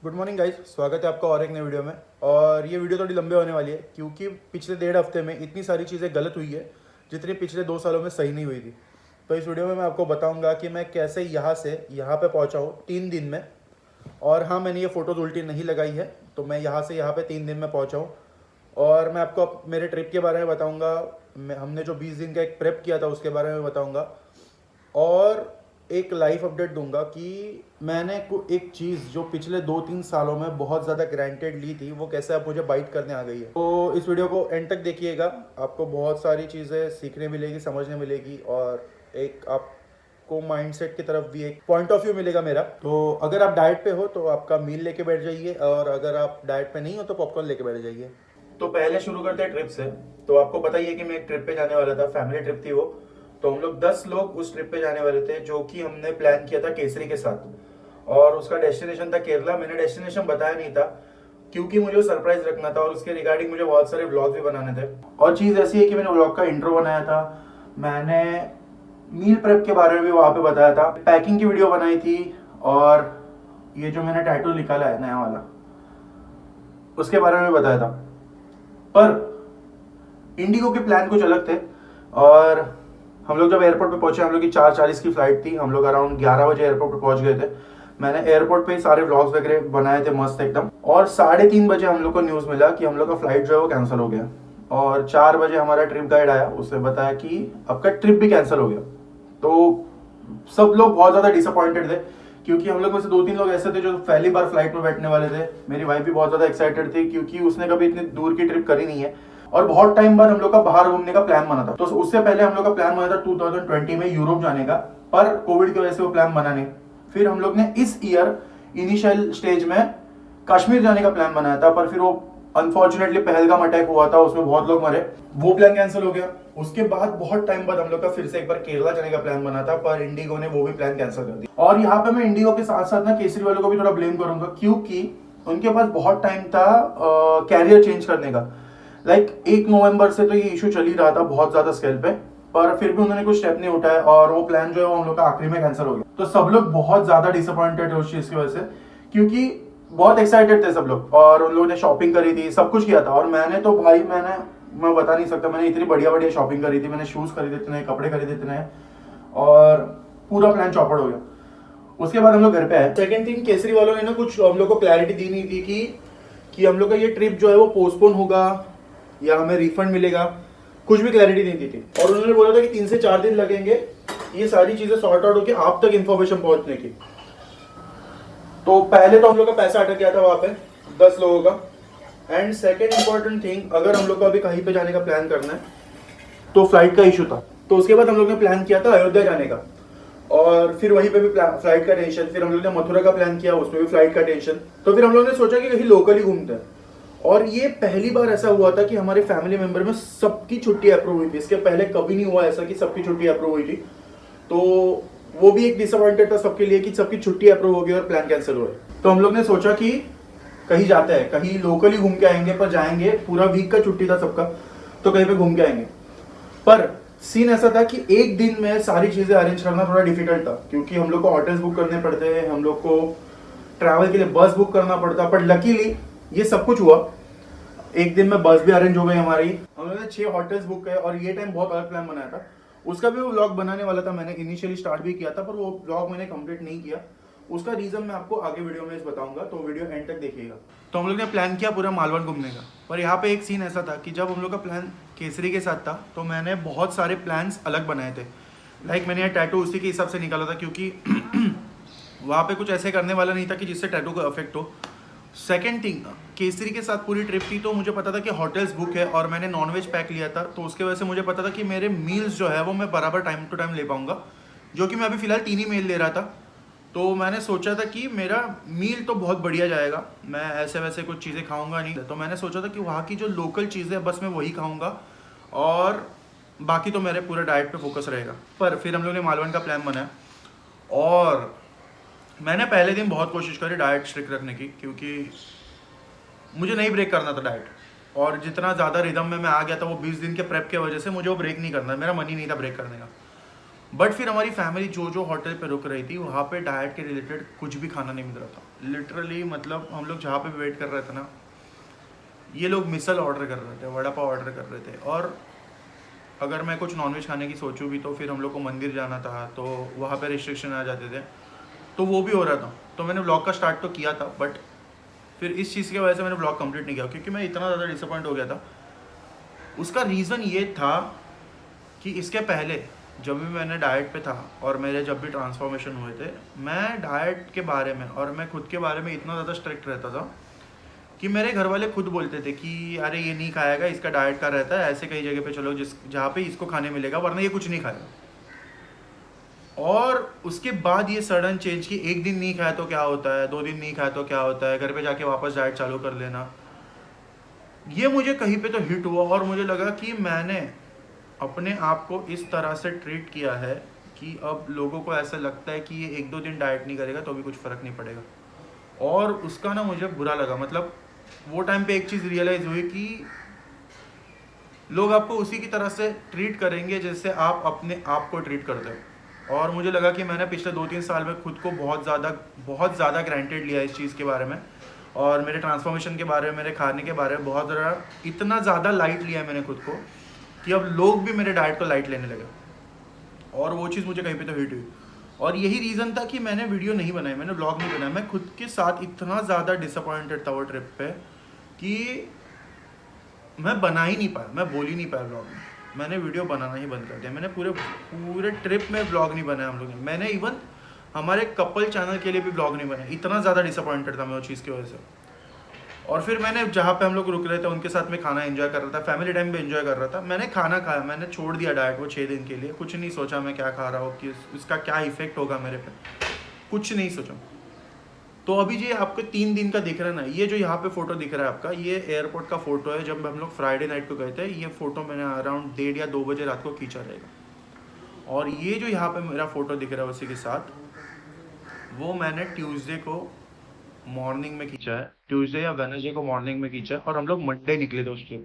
Good morning guys, स्वागत है आपका और एक नई वीडियो में। और ये वीडियो थोड़ी लंबे होने वाली है क्योंकि पिछले 1.5 हफ्ते में इतनी सारी चीज़ें गलत हुई है जितनी पिछले 2 सालों में सही नहीं हुई थी। तो इस वीडियो में मैं आपको बताऊंगा कि मैं कैसे यहाँ से यहाँ पे पहुँचा हूँ 3 दिन में। और हाँ, मैंने ये फ़ोटोज़ उल्टी नहीं लगाई है, तो मैं यहाँ से यहाँ पे 3 दिन में पहुँचा हूँ। और मैं आपको मेरे ट्रिप के बारे में बताऊँगा, हमने जो 20 दिन का एक प्रेप किया था उसके बारे में बताऊँगा। और एक लाइफ अपडेट दूंगा कि मैंने एक चीज़ जो पिछले 2-3 सालों में बहुत ज़्यादा ग्रांटेड ली थी वो कैसे अब मुझे बाइट करने आ गई है। तो इस वीडियो को एंड तक देखिएगा, आपको बहुत सारी चीज़ें सीखने मिलेगी, समझने मिलेगी और एक आपको माइंडसेट की तरफ भी एक पॉइंट ऑफ व्यू मिलेगा मेरा। तो अगर आप डाइट पे हो तो आपका मील लेके बैठ जाइए, और अगर आप डाइट पे नहीं हो तो पॉपकॉर्न लेके बैठ जाइए। तो पहले शुरू करते हैं ट्रिप से। तो आपको पता ही है कि मैं एक ट्रिप पे जाने वाला था, फैमिली ट्रिप थी वो। तो हम लोग 10 लोग उस ट्रिप पे जाने वाले थे, जो कि हमने प्लान किया था केसरी के साथ। और उसका डेस्टिनेशन था केरला। मैंने डेस्टिनेशन बताया नहीं था क्योंकि मुझे वो सरप्राइज रखना था और उसके रिगार्डिंग मुझे बहुत सारे व्लॉग्स भी बनाने थे। और चीज़ ऐसी है कि मैंने व्लॉग का इंट्रो बनाया था, मैंने मील प्रेप के बारे में भी वहाँ पे बताया था, पैकिंग की वीडियो बनाई थी, और ये जो मैंने टैटू निकाला है नया वाला उसके बारे में बताया था। पर इंडिगो के प्लान कुछ अलग थे। और हम लोग जब एयरपोर्ट पे पहुंचे, हम लोग की 4:40 की फ्लाइट थी, हम लोग अराउंड 11 बजे एयरपोर्ट पे पहुंच गए थे। मैंने एयरपोर्ट पे सारे व्लॉग्स वगैरह बनाए थे मस्त एकदम। और 3:30 बजे हम लोग को न्यूज़ मिला कि हम लोग का फ्लाइट जो है वो कैंसिल हो गया। और 4 बजे हमारा ट्रिप गाइड आया, उसने बताया कि आपका ट्रिप भी कैंसिल हो गया। तो सब लोग बहुत ज़्यादा डिसअपॉइंटेड थे क्योंकि हम लोग में से 2-3 लोग ऐसे थे जो पहली बार फ्लाइट में बैठने वाले थे। मेरी वाइफ भी बहुत ज़्यादा एक्साइटेड थी क्योंकि उसने कभी इतनी दूर की ट्रिप करी नहीं है। और बहुत टाइम बाद हम लोग का बाहर घूमने का प्लान बना था। तो उससे पहले हम लोग का प्लान बना था 2020 में यूरोप जाने का, पर कोविड की वजह से वो प्लान बना नहीं। फिर हम लोग ने इस ईयर इनिशियल स्टेज में कश्मीर जाने का प्लान बनाया था, पर फिर वो अनफॉर्चुनेटली पहलगाम अटैक हुआ था, उसमें बहुत लोग मरे, वो प्लान कैंसिल हो गया। उसके बाद बहुत टाइम बाद हम लोग का फिर से एक बार केरला जाने का प्लान बना था, पर इंडिगो ने वो भी प्लान कैंसिल कर दिया। और यहाँ पे मैं इंडिगो के साथ साथ ना केसरी वालों को भी थोड़ा ब्लेम करूंगा क्योंकि उनके पास बहुत टाइम था कैरियर चेंज करने का। 1 नवंबर से तो ये इशू चल ही रहा था बहुत ज्यादा स्केल पे, पर फिर भी उन्होंने कुछ स्टेप नहीं उठाया और वो प्लान जो है वो हम लोग का आखिरी में कैंसिल हो गया। तो सब लोग बहुत ज्यादा डिसअपॉइंटेड है उस चीज की वजह से, क्योंकि बहुत एक्साइटेड थे सब लोग और उन लोगों ने शॉपिंग करी थी, सब कुछ किया था। और मैंने तो भाई मैं बता नहीं सकता, मैंने इतनी बढ़िया बढ़िया शॉपिंग करी थी, मैंने शूज खरीदे इतने, कपड़े खरीदे इतने, और पूरा प्लान चौपड़ हो गया। उसके बाद हम लोग घर पे आए। सेकंड थिंग, केसरी वालों ने ना कुछ हम लोग को क्लैरिटी दी नहीं थी कि हम लोग का ये ट्रिप जो है वो पोस्टपोन होगा या हमें रिफंड मिलेगा, कुछ भी क्लैरिटी नहीं दी थी। और उन्होंने बोला था कि 3 से 4 दिन लगेंगे ये सारी चीजें सॉर्ट आउट होकर आप तक इन्फॉर्मेशन पहुंचने की। तो पहले तो हम लोग का पैसा अटक गया था वहां पे 10 लोगों का। एंड सेकेंड इंपॉर्टेंट थिंग, अगर हम लोग को अभी कहीं पे जाने का प्लान करना है तो फ्लाइट का इशू था। तो उसके बाद हम लोग ने प्लान किया था अयोध्या जाने का, और फिर वहीं पे भी फ्लाइट का टेंशन। फिर हम लोग ने मथुरा का प्लान किया, उसमें भी फ्लाइट का टेंशन। तो फिर हम लोग ने सोचा कि कहीं लोकली घूमते हैं। और ये पहली बार ऐसा हुआ था कि हमारे फैमिली मेंबर में सबकी छुट्टी अप्रूव हुई थी। इसके पहले कभी नहीं हुआ ऐसा कि सबकी छुट्टी अप्रूव हुई थी। तो वो भी एक डिसअपॉइंटेड था सबके लिए कि सबकी छुट्टी अप्रूव हो गई और प्लान कैंसिल हुआ। तो हम लोग ने सोचा कि कहीं जाते हैं, कहीं लोकली घूम के आएंगे, पर जाएंगे, पूरा वीक का छुट्टी था सबका, तो कहीं पे घूम के आएंगे। पर सीन ऐसा था कि एक दिन में सारी चीजें अरेंज करना थोड़ा डिफिकल्ट था क्योंकि हम लोग को होटल्स बुक करने पड़ते हैं, हम लोग को ट्रैवल के लिए बस बुक करना पड़ता। पर लकीली ये सब कुछ हुआ, एक दिन में बस भी अरेंज हो गई हमारी। हम लोगों ने 6 होटल्स बुक किए और ये टाइम बहुत अलग प्लान बनाया था। उसका भी वो व्लॉग बनाने वाला था, मैंने इनिशियली स्टार्ट भी किया था, पर वो व्लॉग मैंने कंप्लीट नहीं किया। उसका रीजन मैं आपको आगे वीडियो में बताऊंगा, तो वीडियो एंड तक देखिएगा। तो हम लोग ने प्लान किया पूरा मालवन घूमने का, पर यहाँ पे एक सीन ऐसा था कि जब हम लोग का प्लान केसरी के साथ था तो मैंने बहुत सारे प्लान्स अलग बनाए थे। मैंने ये टैटू उसी के हिसाब से निकाला था क्योंकि वहाँ पे कुछ ऐसे करने वाला नहीं था कि जिससे टैटू को अफेक्ट हो। सेकेंड थिंग, केसरी के साथ पूरी ट्रिप थी तो मुझे पता था कि होटल्स बुक है और मैंने नॉनवेज पैक लिया था, तो उसके वजह से मुझे पता था कि मेरे मील्स जो है वो मैं बराबर टाइम टू टाइम ले पाऊंगा, जो कि मैं अभी फिलहाल 3 ही मील ले रहा था। तो मैंने सोचा था कि मेरा मील तो बहुत बढ़िया जाएगा, मैं ऐसे वैसे कुछ चीज़ें खाऊंगा नहीं। तो मैंने सोचा था कि वहाँ की जो लोकल चीज़ें बस मैं वही खाऊंगा और बाकी तो मेरे पूरे डाइट पे फोकस रहेगा। पर फिर हम लोग ने मालवन का प्लान बनाया और मैंने पहले दिन बहुत कोशिश करी डाइट स्ट्रिक्ट रखने की क्योंकि मुझे नहीं ब्रेक करना था डाइट। और जितना ज़्यादा रिदम में मैं आ गया था वो 20 दिन के प्रेप के वजह से मुझे वो ब्रेक नहीं करना, मेरा मन ही नहीं था ब्रेक करने का। बट फिर हमारी फैमिली जो होटल पे रुक रही थी वहाँ पे डाइट के रिलेटेड कुछ भी खाना नहीं मिल रहा था। लिटरली मतलब हम लोग जहाँ पे वेट कर रहे थे ना, ये लोग मिसल ऑर्डर कर रहे थे, वड़ा पाव ऑर्डर कर रहे थे। और अगर मैं कुछ नॉनवेज खाने की सोचूं भी तो फिर हम लोग को मंदिर जाना था, तो वहाँ पे रिस्ट्रिक्शन आ जाते थे, तो वो भी हो रहा था। तो मैंने ब्लॉग का स्टार्ट तो किया था, बट फिर इस चीज़ की वजह से मैंने ब्लॉग कंप्लीट नहीं किया, क्योंकि मैं इतना ज़्यादा डिसअपॉइंट हो गया था। उसका रीज़न ये था कि इसके पहले जब भी मैंने डाइट पे था और मेरे जब भी ट्रांसफॉर्मेशन हुए थे, मैं डाइट के बारे में और मैं खुद के बारे में इतना ज़्यादा स्ट्रिक्ट रहता था कि मेरे घर वाले खुद बोलते थे कि अरे ये नहीं खाएगा, इसका डाइट का रहता है, ऐसे कई जगह पे चलो जिस जहाँ पे इसको खाने मिलेगा, वरना ये कुछ नहीं खाएगा। और उसके बाद ये सडन चेंज कि एक दिन नहीं खाया तो क्या होता है, 2 दिन नहीं खाया तो क्या होता है, घर पे जाके वापस डाइट चालू कर लेना, ये मुझे कहीं पे तो हिट हुआ। और मुझे लगा कि मैंने अपने आप को इस तरह से ट्रीट किया है कि अब लोगों को ऐसा लगता है कि ये 1-2 दिन डाइट नहीं करेगा तो भी कुछ फ़र्क नहीं पड़ेगा। और उसका ना मुझे बुरा लगा। मतलब वो टाइम पे एक चीज़ रियलाइज़ हुई कि लोग आपको उसी की तरह से ट्रीट करेंगे जैसे आप अपने आप को ट्रीट करते हो। और मुझे लगा कि मैंने पिछले 2-3 साल में खुद को बहुत ज़्यादा ग्रांटेड लिया इस चीज़ के बारे में, और मेरे ट्रांसफॉर्मेशन के बारे में, मेरे खाने के बारे में बहुत ज़्यादा, इतना ज़्यादा लाइट लिया है मैंने खुद को कि अब लोग भी मेरे डाइट को लाइट लेने लगे। और वो चीज़ मुझे कहीं पे तो हिट हुई। और यही रीज़न था कि मैंने वीडियो नहीं बनाई, मैंने ब्लॉग नहीं बनाया। मैं खुद के साथ इतना ज़्यादा डिसअपॉइंटेड था वो ट्रिप पे कि मैं बना ही नहीं पाया, मैं बोल ही नहीं पाया ब्लॉग में। मैंने वीडियो बनाना ही बंद कर दिया। मैंने पूरे पूरे ट्रिप में ब्लॉग नहीं बनाया हम लोग ने। मैंने इवन हमारे कपल चैनल के लिए भी ब्लॉग नहीं बनाया, इतना ज़्यादा डिसअपॉइंटेड था मैं उस चीज़ की वजह से। और फिर मैंने जहाँ पे हम लोग रुक रहे थे उनके साथ में खाना एंजॉय कर रहा था, फैमिली टाइम भी एंजॉय कर रहा था। मैंने खाना खाया, मैंने छोड़ दिया डाइट वो 6 दिन के लिए। कुछ नहीं सोचा मैं क्या खा रहा हूँ, कि उसका क्या इफेक्ट होगा मेरे पे, कुछ नहीं सोचा। तो अभी जो आपको 3 दिन का दिख रहा है ना, ये जो यहाँ पे फोटो दिख रहा है आपका, ये एयरपोर्ट का फोटो है जब हम लोग फ्राइडे नाइट को गए थे। ये फोटो मैंने अराउंड 1:30 या 2 बजे रात को खींचा रहेगा। और ये जो यहाँ पे मेरा फोटो दिख रहा है उसी के साथ, वो मैंने ट्यूसडे को मॉर्निंग में खींचा है, ट्यूसडे या वेडनेसडे को मॉर्निंग में खींचा है। और हम लोग मंडे निकले थे उसके,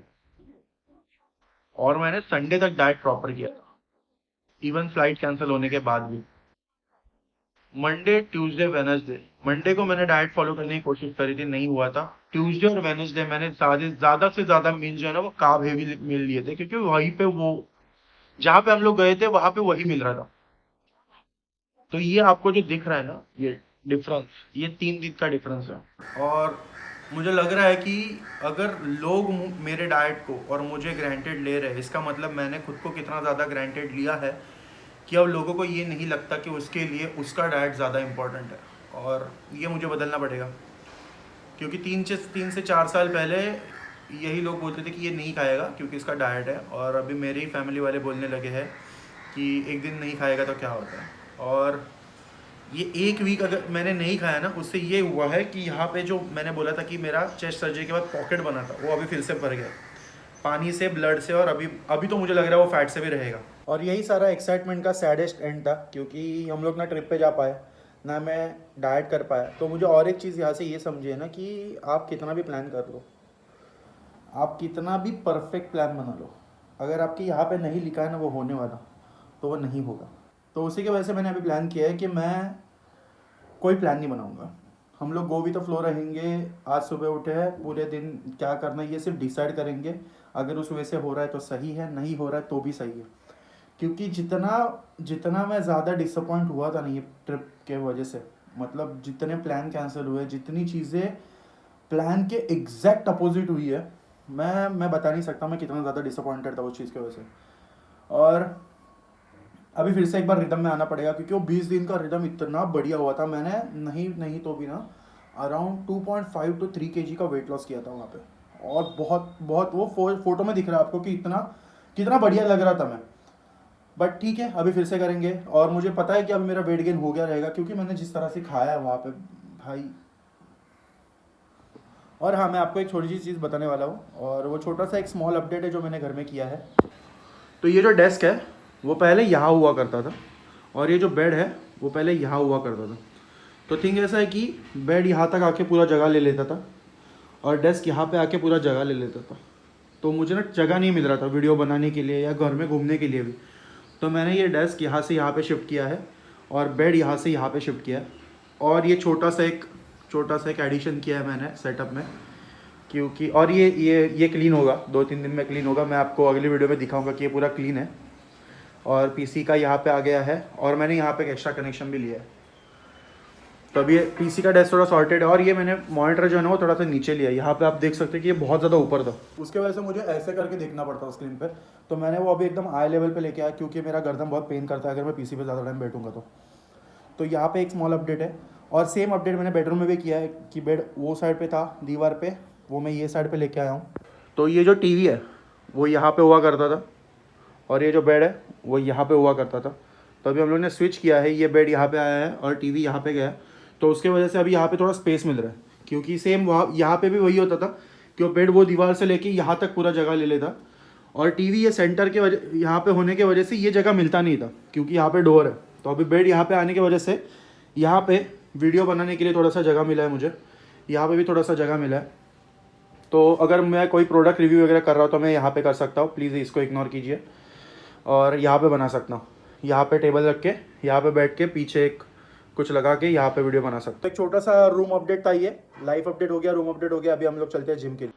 और मैंने संडे तक डाइट प्रॉपर किया था, इवन फ्लाइट कैंसिल होने के बाद भी। मंडे, ट्यूसडे, वेडनेसडे, मंडे को मैंने डाइट फॉलो करने की कोशिश करी थी, नहीं हुआ था। ट्यूसडे और वेडनेसडे मैंने ज़्यादा से ज़्यादा मील जो है ना वो कार्ब हेवी मील लिए थे, क्योंकि वहीं पे वो जहाँ पे हम लोग गए थे वहाँ पे वही मिल रहा था। तो ये आपको जो दिख रहा है ना, ये डिफरेंस, ये 3 दिन का डिफरेंस है। और मुझे लग रहा है कि अगर लोग मेरे डाइट को और मुझे ग्रांटेड ले रहे हैं, इसका मतलब मैंने खुद को कितना ज़्यादा ग्रांटेड लिया है कि अब लोगों को ये नहीं लगता कि उसके लिए उसका डाइट ज़्यादा इम्पोर्टेंट है। और ये मुझे बदलना पड़ेगा, क्योंकि 3 से 4 साल पहले यही लोग बोलते थे कि ये नहीं खाएगा क्योंकि इसका डाइट है, और अभी मेरे ही फैमिली वाले बोलने लगे हैं कि एक दिन नहीं खाएगा तो क्या होता है। और ये 1 वीक अगर मैंने नहीं खाया ना, उससे ये हुआ है कि यहाँ पे जो मैंने बोला था कि मेरा चेस्ट सर्जरी के बाद पॉकेट बना था, वो अभी फिर से भर गया पानी से, ब्लड से, और अभी अभी तो मुझे लग रहा है वो फैट से भी रहेगा। और यही सारा एक्साइटमेंट का सैडेस्ट एंड था, क्योंकि हम लोग ना ट्रिप पे जा पाए ना, मैं डाइट कर पाया। तो मुझे और एक चीज़ यहाँ से ये समझिए ना कि आप कितना भी प्लान कर लो, आप कितना भी परफेक्ट प्लान बना लो, अगर आपके यहाँ पे नहीं लिखा है ना वो होने वाला, तो वो नहीं होगा। तो उसी की वजह से मैंने अभी प्लान किया है कि मैं कोई प्लान नहीं बनाऊंगा। हम लोग गो विद द फ्लो रहेंगे। आज सुबह उठे हैं, पूरे दिन क्या करना है ये सिर्फ डिसाइड करेंगे। अगर उस वजह से हो रहा है तो सही है, नहीं हो रहा है तो भी सही है। क्योंकि जितना जितना मैं ज़्यादा डिसअपॉइंट हुआ था ना ये ट्रिप के वजह से, मतलब जितने प्लान कैंसिल हुए, जितनी चीज़ें प्लान के एग्जैक्ट अपोजिट हुई है, मैं बता नहीं सकता मैं कितना ज़्यादा डिसअपॉइंटेड था उस चीज़ की वजह से। और अभी फिर से एक बार रिदम में आना पड़ेगा, क्योंकि वो 20 दिन का रिदम इतना बढ़िया हुआ था। मैंने नहीं नहीं तो भी ना अराउंड 2.5 to 3 kg का वेट लॉस किया था वहाँ पे। और बहुत बहुत वो फोटो में दिख रहा है आपको कि इतना कितना बढ़िया लग रहा था मैं। बट ठीक है, अभी फिर से करेंगे। और मुझे पता है कि अभी मेरा वेट गेन हो गया रहेगा, क्योंकि मैंने जिस तरह से खाया है वहाँ पे भाई। और हाँ, मैं आपको एक छोटी सी चीज़ बताने वाला हूँ, और वो छोटा सा एक स्मॉल अपडेट है जो मैंने घर में किया है। तो ये जो डेस्क है वो पहले यहाँ हुआ करता था, और ये जो बेड है वो पहले यहाँ हुआ करता था। तो थिंग ऐसा है कि बेड यहाँ तक आके पूरा जगह ले लेता था, और डेस्क यहाँ पे आके पूरा जगह ले लेता था। तो मुझे ना जगह नहीं मिल रहा था वीडियो बनाने के लिए या घर में घूमने के लिए भी। तो मैंने ये डेस्क यहाँ से यहाँ पे शिफ्ट किया है, और बेड यहाँ से यहाँ पे शिफ्ट किया है। और ये छोटा सा एक छोटा सा एक एडिशन किया है मैंने सेटअप में, क्योंकि और ये क्लीन होगा, 2-3 दिन में क्लीन होगा। मैं आपको अगली वीडियो में दिखाऊंगा कि ये पूरा क्लीन है। और पीसी का यहाँ पे आ गया है, और मैंने यहाँ पे एक एक्स्ट्रा कनेक्शन भी लिया है। तो अभी ये पीसी का डेस्क थोड़ा सॉर्टेड है, और ये मैंने मॉनिटर जो है ना वो थोड़ा सा नीचे लिया है। यहाँ पे आप देख सकते हैं कि ये बहुत ज़्यादा ऊपर था, उसके वजह से मुझे ऐसे करके देखना पड़ता है स्क्रीन पे। तो मैंने वो अभी एकदम आई लेवल पे लेके आया, क्योंकि मेरा गर्दन बहुत पेन करता है अगर मैं पीसी पे ज़्यादा टाइम बैठूंगा तो यहाँ पे एक स्मॉल अपडेट है। और सेम अपडेट मैंने बेडरूम में भी किया है कि बेड वो साइड पे था दीवार पे, वो मैं ये साइड पे लेके आया हूँ। तो ये जो टीवी है वो यहाँ पे हुआ करता था, और ये जो बेड है वो यहाँ पे हुआ करता था। तो अभी हम लोग ने स्विच किया है, ये बेड यहाँ पे आया है और टीवी यहाँ पे गया है। तो उसके वजह से अभी यहाँ पे थोड़ा स्पेस मिल रहा है, क्योंकि सेम वहाँ यहाँ पे भी वही होता था कि वो बेड वो दीवार से लेके यहाँ तक पूरा जगह ले लेता, और टीवी ये सेंटर के वजह यहाँ पे होने के वजह से ये जगह मिलता नहीं था, क्योंकि यहाँ पे डोर है। तो अभी बेड यहाँ पे आने की वजह से यहाँ पे वीडियो बनाने के लिए थोड़ा सा जगह मिला है मुझे, यहाँ पे भी थोड़ा सा जगह मिला है। तो अगर मैं कोई प्रोडक्ट रिव्यू वगैरह कर रहा हूँ तो मैं यहाँ पे कर सकता हूँ, प्लीज़ इसको इग्नोर कीजिए। और यहाँ पे बना सकता हूँ, यहाँ पे टेबल रख के, यहाँ पे बैठ के, पीछे एक कुछ लगा के यहाँ पे वीडियो बना सकता हूँ। एक छोटा सा रूम अपडेट था, ये लाइफ अपडेट हो गया, रूम अपडेट हो गया। अभी हम लोग चलते हैं जिम के लिए।